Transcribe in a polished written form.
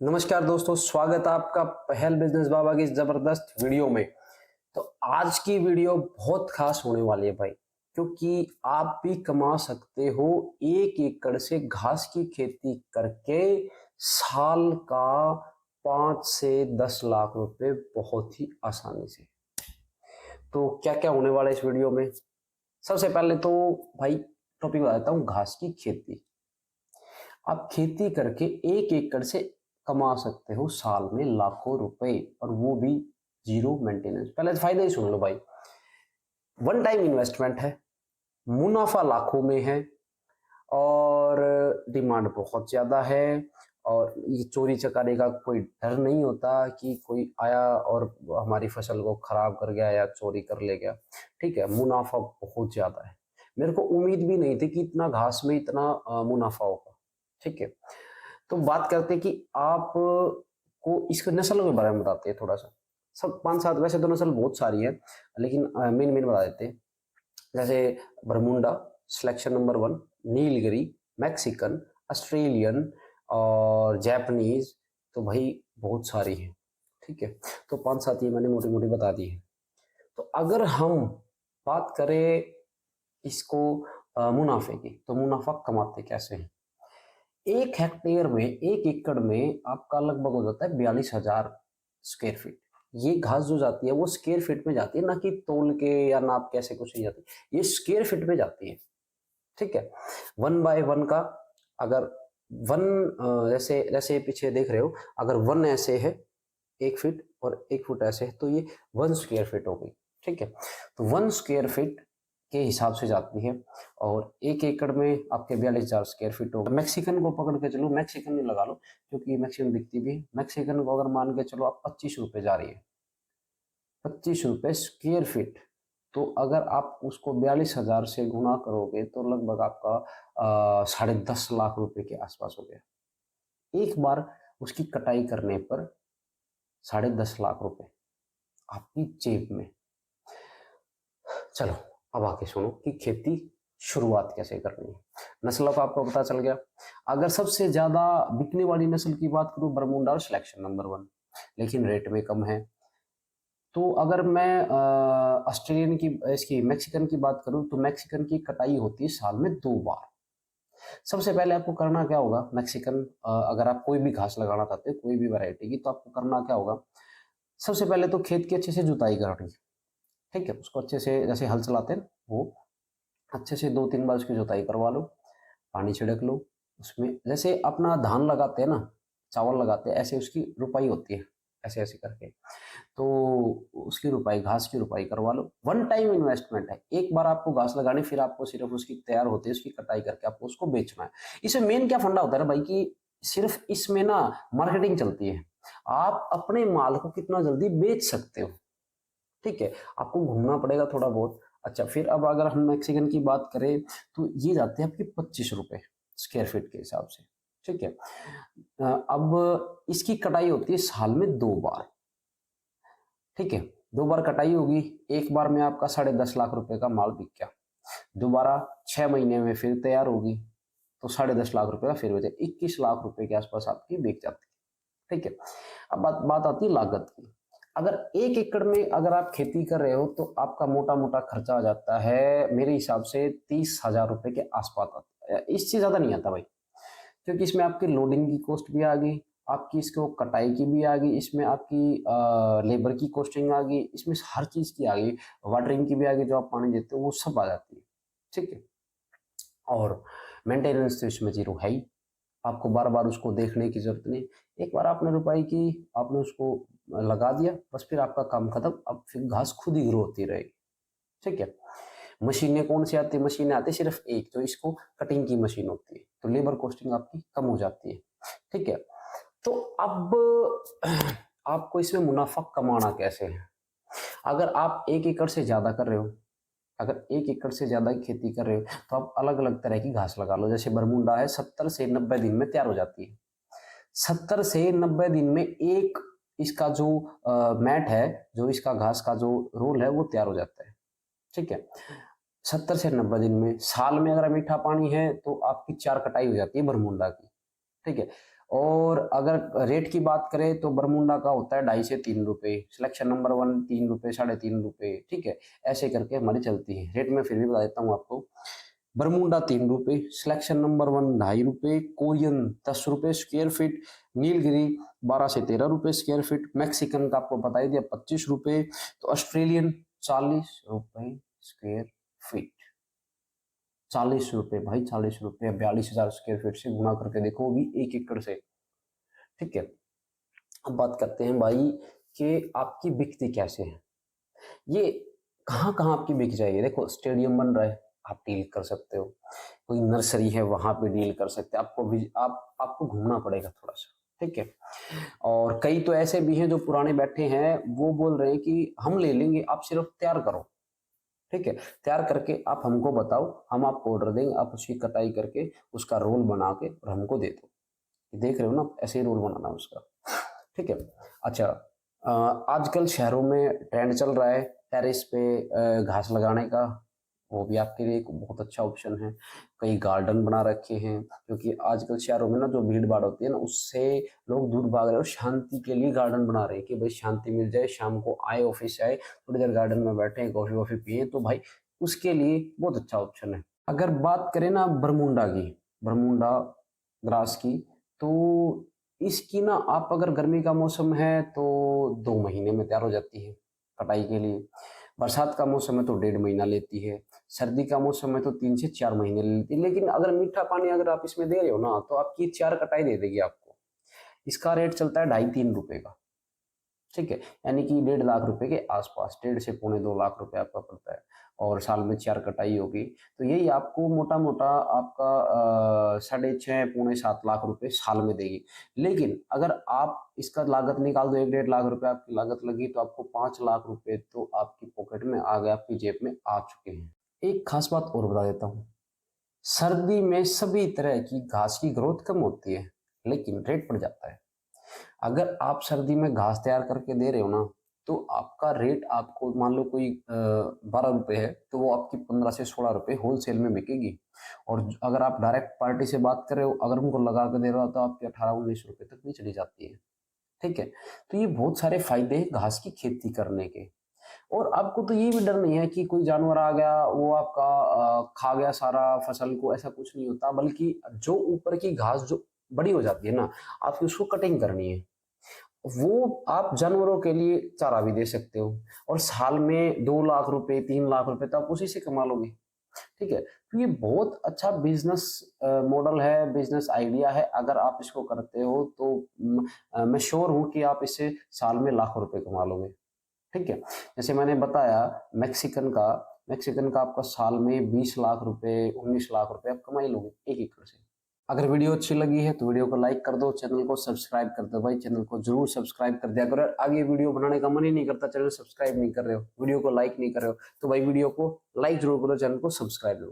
नमस्कार दोस्तों, स्वागत है आपका पहल बिजनेस बाबा की इस जबरदस्त वीडियो में। तो आज की वीडियो बहुत खास होने वाली है भाई, क्योंकि आप भी कमा सकते हो 1 एकड़ से घास की खेती करके साल का 5 से 10 लाख रुपए बहुत ही आसानी से। तो क्या क्या होने वाला है इस वीडियो में? सबसे पहले तो भाई टॉपिक बता देता हूँ, घास की खेती। आप खेती करके 1 एकड़ से कमा सकते हो साल में लाखों रुपए, और वो भी जीरो मेंटेनेंस। पहले तो फायदा ही सुन लो भाई। वन टाइम इन्वेस्टमेंट है, मुनाफा लाखों में है, और डिमांड बहुत ज्यादा है। और ये चोरी चकारी का कोई डर नहीं होता कि कोई आया और हमारी फसल को खराब कर गया या चोरी कर ले गया। ठीक है, मुनाफा बहुत ज्यादा है। मेरे को उम्मीद भी नहीं थी कि इतना घास में इतना मुनाफा होगा। ठीक है, तो बात करते हैं कि आप को इसके नस्लों के बारे में बताते हैं थोड़ा सा। सब 5-7, वैसे तो नस्ल बहुत सारी है, लेकिन मेन मेन बता देते हैं। जैसे Bermuda selection number 1, Nilgiri, Mexican, Australian और जापानीज। तो भाई बहुत सारी है। ठीक है, तो 5-7 ये मैंने मोटी मोटी बता दी है। तो अगर हम बात करें इसको मुनाफे की, तो मुनाफा कमाते कैसे हैं? 1 हेक्टेयर में, 1 एकड़ में आपका लगभग हो जाता है 42,000 स्क्वायर फीट। ये घास जो जाती है वो स्क्वायर फीट में जाती है, ना कि तोल के या नाप कैसे कुछ नहीं जाती, ये स्क्वायर फीट में जाती है। ठीक है, 1 बाय 1 का, अगर वन जैसे जैसे पीछे देख रहे हो, अगर 1 ऐसे है 1 फीट और 1 फुट ऐसे है, तो ये 1 स्क्वायर फीट हो गई। ठीक है, तो 1 स्क्वायर फीट के हिसाब से जाती है, और 1 एकड़ में आपके 42,000 स्क्वायर फीट होगा। मैक्सिकन को पकड़ के चलो, मैक्सिकन नहीं लगा लो क्योंकि मैक्सिकन दिखती भी है। मैक्सिकन को अगर मान के चलो आप 25 रुपए जा रही है, 25 रुपए स्क्वायर फीट। तो अगर आप उसको 42,000 से गुना करोगे तो लगभग आपका 10.5 लाख रुपए के आसपास हो गया। एक बार उसकी कटाई करने पर 10.5 लाख रुपए आपकी जेब में। चलो अब आके सुनो कि खेती शुरुआत कैसे करनी है। नस्लों का आपको पता चल गया। अगर सबसे ज्यादा बिकने वाली नस्ल की बात करूं, बरमूडा और सिलेक्शन नंबर 1, लेकिन रेट में कम है। तो अगर मैं ऑस्ट्रेलियन की, इसकी मैक्सिकन की बात करूं, तो मैक्सिकन की कटाई होती है साल में 2 बार। सबसे पहले आपको करना क्या होगा, मैक्सिकन अगर आप कोई भी घास लगाना चाहते हो, कोई भी वैरायटी की, तो आपको करना क्या होगा, सबसे पहले तो खेत की अच्छे से जुताई करनी है। ठीक है, उसको अच्छे से, जैसे हल चलाते हैं वो अच्छे से 2-3 बार उसकी जुताई करवा लो, पानी छिड़क लो उसमें। जैसे अपना धान लगाते हैं ना, चावल लगाते हैं, ऐसे उसकी रुपाई होती है, ऐसे ऐसे करके। तो उसकी रुपाई, घास की रुपाई करवा लो। वन टाइम इन्वेस्टमेंट है, एक बार आपको घास लगानी, फिर आपको सिर्फ उसकी तैयार होती है, उसकी कटाई करके आपको उसको बेचना है। इसमें मेन क्या फंडा होता है ना भाई, कि सिर्फ इसमें ना मार्केटिंग चलती है। आप अपने माल को कितना जल्दी बेच सकते हो। ठीक है, आपको घूमना पड़ेगा थोड़ा बहुत। अच्छा, फिर अब अगर हम मैक्सिकन की बात करें, तो ये जाते हैं आपके 25 रुपए स्क्वायर फीट के हिसाब से। ठीक है, अब इसकी कटाई होती है साल में 2 बार। ठीक है, 2 बार कटाई होगी, एक बार में आपका 10.5 लाख रुपए का माल बिक गया। दोबारा 6 महीने में फिर तैयार होगी, तो 10.5 लाख रुपए का फिर बचे 21 लाख रुपए के आसपास आपकी बिक जाती है। ठीक है, अब बात बात आती है लागत की। अगर 1 एकड़ में अगर आप खेती कर रहे हो, तो आपका मोटा मोटा खर्चा आ जाता है मेरे हिसाब से 30,000 रुपए के आसपास आता है। इससे ज्यादा नहीं आता भाई, क्योंकि इसमें आपकी लोडिंग की कॉस्ट भी आ गई, आपकी इसको कटाई की भी आ गई, इसमें आपकी लेबर की कॉस्टिंग आ गई, इसमें हर चीज की आ गई, वाटरिंग की भी आ गई, जो आप पानी देते हो वो सब आ जाती है। ठीक है, और मेंटेनेंस तो इसमें जीरो है ही, आपको बार बार उसको देखने की जरूरत नहीं। एक बार आपने रुपाई की, आपने उसको लगा दिया, बस फिर आपका काम खत्म। अब फिर घास खुद ही ग्रो होती रहेगी। ठीक है, मशीनें कौन सी आती है? मशीनें आती है सिर्फ एक, जो इसको कटिंग की मशीन होती है, तो लेबर कॉस्टिंग आपकी कम हो जाती है। ठीक है, तो अब आपको इसमें मुनाफा कमाना कैसे है? अगर आप 1 एकड़ से ज्यादा कर रहे हो, अगर 1 एकड़ से ज्यादा की खेती कर रहे हो, तो आप अलग अलग तरह की घास लगा लो। जैसे बरमुंडा है, 70 से 90 दिन में तैयार हो जाती है। 70 से 90 दिन में एक इसका जो मैट है, जो इसका घास का जो रोल है, वो तैयार हो जाता है। ठीक है, 70 से 90 दिन में। साल में अगर मीठा पानी है तो आपकी 4 कटाई हो जाती है बरमुंडा की। ठीक है, और अगर रेट की बात करें तो बरमुंडा का होता है 2.5 से 3 रुपए, सिलेक्शन नंबर 1 3 रुपए, 3.5 रुपए, ठीक है, ऐसे करके हमारी चलती है। रेट में फिर भी बता देता हूँ आपको। बरमुंडा 3 रुपए, सिलेक्शन नंबर 1 2.5 रुपए, कोरियन 10 रुपए स्क्वायर फीट, नीलगिरी 12 से 13 रुपए स्क्वायर फीट, मैक्सिकन का आपको बता ही दिया 25 रुपए, तो ऑस्ट्रेलियन 40 रुपए स्क्वायर फीट। 40 रुपए भाई, 40 रुपए, 42,000 स्क्वायर फीट से गुणा करके देखो, वो भी 1 एकड़ से, ठीक है। अब बात करते हैं भाई कि आपकी बिकती कैसे है, ये कहाँ कहाँ आपकी बिक जाएगी। देखो स्टेडियम बन रहा है, आप डील कर सकते हो, कोई नर्सरी है वहां पे डील कर सकते हैं, आपको भी आपको घूमना पड़ेगा थोड़ा सा, ठीक है। और कई तो ऐसे भी हैं जो पुराने बैठे हैं, वो बोल रहे हैं कि हम ले लेंगे, आप सिर्फ तैयार करो, ठीक है, तैयार करके आप हमको बताओ, हम आपको ऑर्डर देंगे, आप उसकी कटाई करके उसका रोल बना के और हमको दे दो। देख रहे हो ना, ऐसे ही रोल बनाना उसका, ठीक है। अच्छा, आजकल शहरों में ट्रेंड चल रहा है टेरेस पे घास लगाने का, वो भी आपके लिए एक बहुत अच्छा ऑप्शन है। कई गार्डन बना रखे हैं, क्योंकि आजकल शहरों में ना जो भीड़ भाड़ होती है ना, उससे लोग दूर भाग रहे हैं और शांति के लिए गार्डन बना रहे हैं कि भाई शांति मिल जाए, शाम को आए ऑफिस से आए थोड़ी देर गार्डन में बैठे कॉफी वॉफी पिए, तो भाई उसके लिए बहुत अच्छा ऑप्शन है। अगर बात करें ना बरमुंडा की, बरमुंडा ग्रास की, तो इसकी ना आप अगर गर्मी का मौसम है तो 2 महीने में तैयार हो जाती है कटाई के लिए, बरसात का मौसम है तो 1.5 महीना लेती है, सर्दी का मौसम है तो 3 से 4 महीने लेती है। लेकिन अगर मीठा पानी अगर आप इसमें दे रहे हो ना, तो आपकी 4 कटाई दे देगी आपको। इसका रेट चलता है 2.5-3 रुपए का, ठीक है, यानी कि 1.5 लाख रुपए के आसपास, 1.5 से 2.25 लाख रुपए आपका पड़ता है, और साल में 4 कटाई होगी, तो यही आपको मोटा मोटा आपका 6.5 7 लाख रुपए साल में देगी। लेकिन अगर आप इसका लागत निकाल दो, 1-1.5 लाख रुपए आपकी लागत लगी, तो आपको 5 लाख रुपए तो आपकी पॉकेट में आ गए, आपकी जेब में आ चुके हैं। एक खास बात और बता देता हूँ, सर्दी में सभी तरह की घास की ग्रोथ कम होती है, लेकिन रेट बढ़ जाता है। अगर आप सर्दी में घास तैयार करके दे रहे हो ना, तो आपका रेट, आपको मान लो कोई 12 रुपए है, तो वो आपकी 15 से 16 रुपए होलसेल में बिकेगी। और अगर आप डायरेक्ट पार्टी से बात कर रहे हो, अगर उनको लगा के दे रहे हो, तो आपकी 18-19 रुपए तक भी चली जाती है, ठीक है। तो ये बहुत सारे फायदे हैं घास की खेती करने के। और आपको तो ये भी डर नहीं है कि कोई जानवर आ गया, वो आपका खा गया सारा फसल को, ऐसा कुछ नहीं होता। बल्कि जो ऊपर की घास जो बड़ी हो जाती है ना, आपकी उसको कटिंग करनी है, वो आप जानवरों के लिए चारा भी दे सकते हो, और साल में 2 लाख रुपए 3 लाख रुपए तो आप उसी से कमा लोगे, ठीक है। तो ये बहुत अच्छा बिजनेस मॉडल है, बिजनेस आइडिया है। अगर आप इसको करते हो तो मैं श्योर हूं कि आप इससे साल में लाखों रुपए कमा लोगे, ठीक है। जैसे मैंने बताया मैक्सिकन का आपका साल में 20 लाख रुपए 19 लाख रुपए आप कमा ही लोगे 1 एकड़ से। अगर वीडियो अच्छी लगी है तो वीडियो को लाइक कर दो, चैनल को सब्सक्राइब कर दो भाई, चैनल को जरूर सब्सक्राइब कर दिया करो। आगे वीडियो बनाने का मन ही नहीं करता, चैनल सब्सक्राइब नहीं कर रहे हो, वीडियो को लाइक नहीं कर रहे हो, तो भाई वीडियो को लाइक जरूर करो, चैनल को सब्सक्राइब करो।